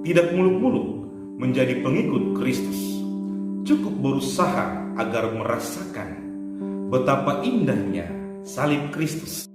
tidak muluk-muluk menjadi pengikut Kristus. Cukup berusaha agar merasakan betapa indahnya salib Kristus.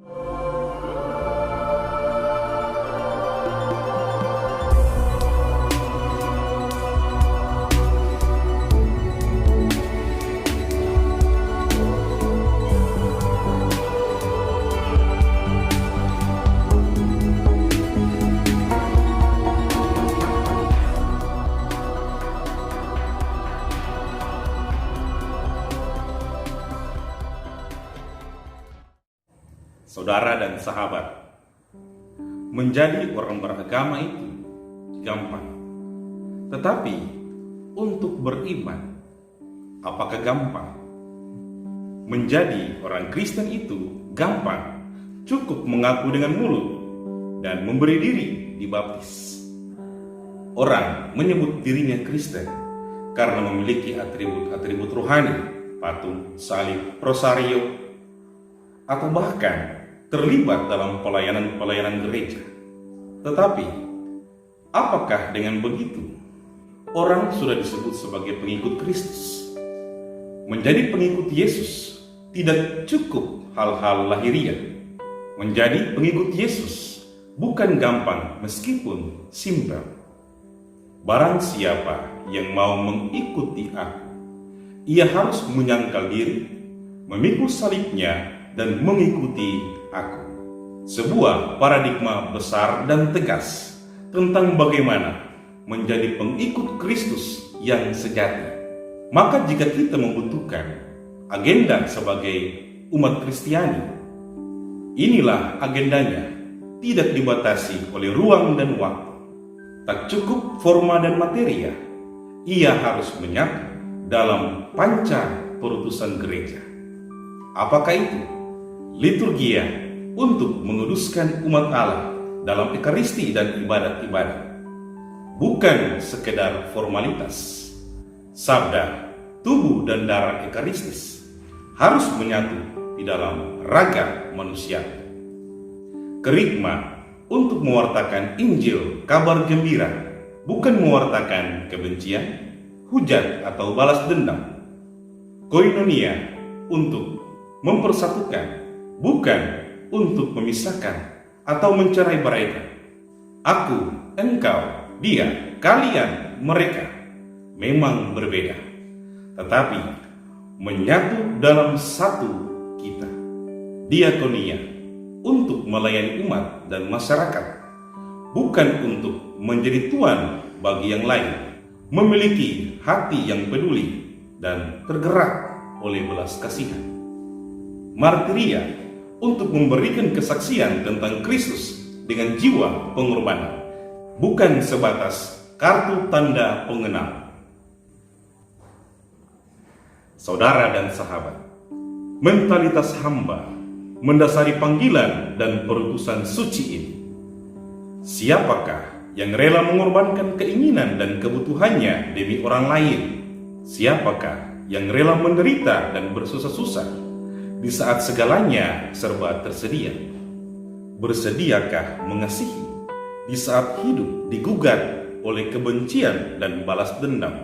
Saudara dan sahabat, menjadi orang beragama itu gampang. Tetapi untuk beriman, apakah gampang? Menjadi orang Kristen itu gampang. Cukup mengaku dengan mulut dan memberi diri dibaptis. Orang menyebut dirinya Kristen karena memiliki atribut-atribut rohani, patung, salib, rosario, atau bahkan terlibat dalam pelayanan gereja. Tetapi, apakah dengan begitu orang sudah disebut sebagai pengikut Kristus? Menjadi pengikut Yesus tidak cukup hal-hal lahiriah. Menjadi pengikut Yesus bukan gampang meskipun simpel. Barang siapa yang mau mengikuti aku, ia harus menyangkal diri, memikul salibnya, dan mengikuti aku. Sebuah paradigma besar dan tegas tentang bagaimana menjadi pengikut Kristus yang sejati. Maka jika kita membutuhkan agenda sebagai umat Kristiani, inilah agendanya, tidak dibatasi oleh ruang dan waktu. Tak cukup forma dan materia, ia harus menyatu dalam panca perutusan gereja. Apakah itu? Liturgia untuk menguduskan umat Allah dalam ekaristi dan ibadat-ibadat. Bukan sekedar formalitas. Sabda, tubuh dan darah ekaristis harus menyatu di dalam raga manusia. Kerigma untuk mewartakan Injil, kabar gembira, bukan mewartakan kebencian, hujat atau balas dendam. Koinonia untuk mempersatukan, bukan untuk memisahkan atau mencerai-beraikan. Aku, engkau, dia, kalian, mereka memang berbeda, tetapi menyatu dalam satu kita. Diakonia untuk melayani umat dan masyarakat, bukan untuk menjadi tuan bagi yang lain. Memiliki hati yang peduli dan tergerak oleh belas kasihan. Martiria untuk memberikan kesaksian tentang Kristus dengan jiwa pengorbanan, bukan sebatas kartu tanda pengenal. Saudara dan sahabat, mentalitas hamba mendasari panggilan dan perutusan suci ini. Siapakah yang rela mengorbankan keinginan dan kebutuhannya demi orang lain? Siapakah yang rela menderita dan bersusah-susah di saat segalanya serba tersedia? Bersediakah mengasihi di saat hidup digugat oleh kebencian dan balas dendam?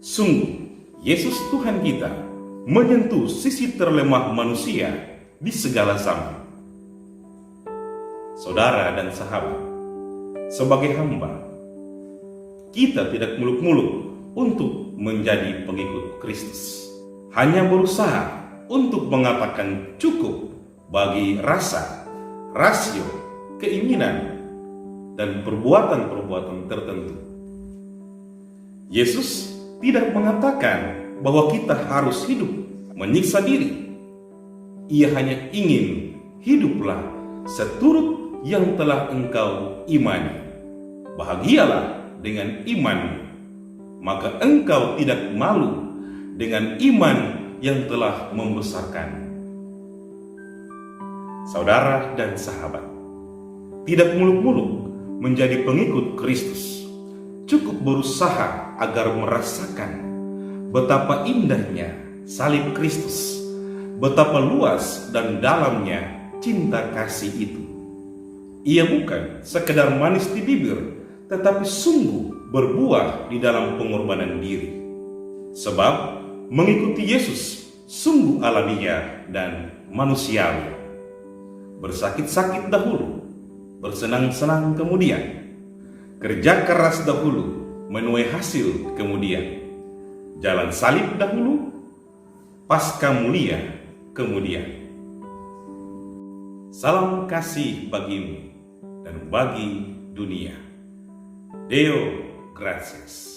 Sungguh, Yesus Tuhan kita menyentuh sisi terlemah manusia di segala zaman. Saudara dan sahabat, sebagai hamba, kita tidak muluk-muluk untuk menjadi pengikut Kristus. Hanya berusaha untuk mengatakan cukup bagi rasa, rasio, keinginan, dan perbuatan-perbuatan tertentu. Yesus tidak mengatakan bahwa kita harus hidup menyiksa diri. Ia hanya ingin hiduplah seturut yang telah engkau imani. Bahagialah dengan imanmu, maka engkau tidak malu dengan iman yang telah membesarkan. Saudara dan sahabat, tidak muluk-muluk menjadi pengikut Kristus. Cukup berusaha agar merasakan betapa indahnya salib Kristus, betapa luas dan dalamnya cinta kasih itu. Ia bukan sekedar manis di bibir, tetapi sungguh berbuah di dalam pengorbanan diri. Sebab mengikuti Yesus sungguh alamiah dan manusiawi. Bersakit-sakit dahulu, bersenang-senang kemudian. Kerja keras dahulu, menuai hasil kemudian. Jalan salib dahulu, pasca mulia kemudian. Salam kasih bagimu dan bagi dunia. Deo gratias.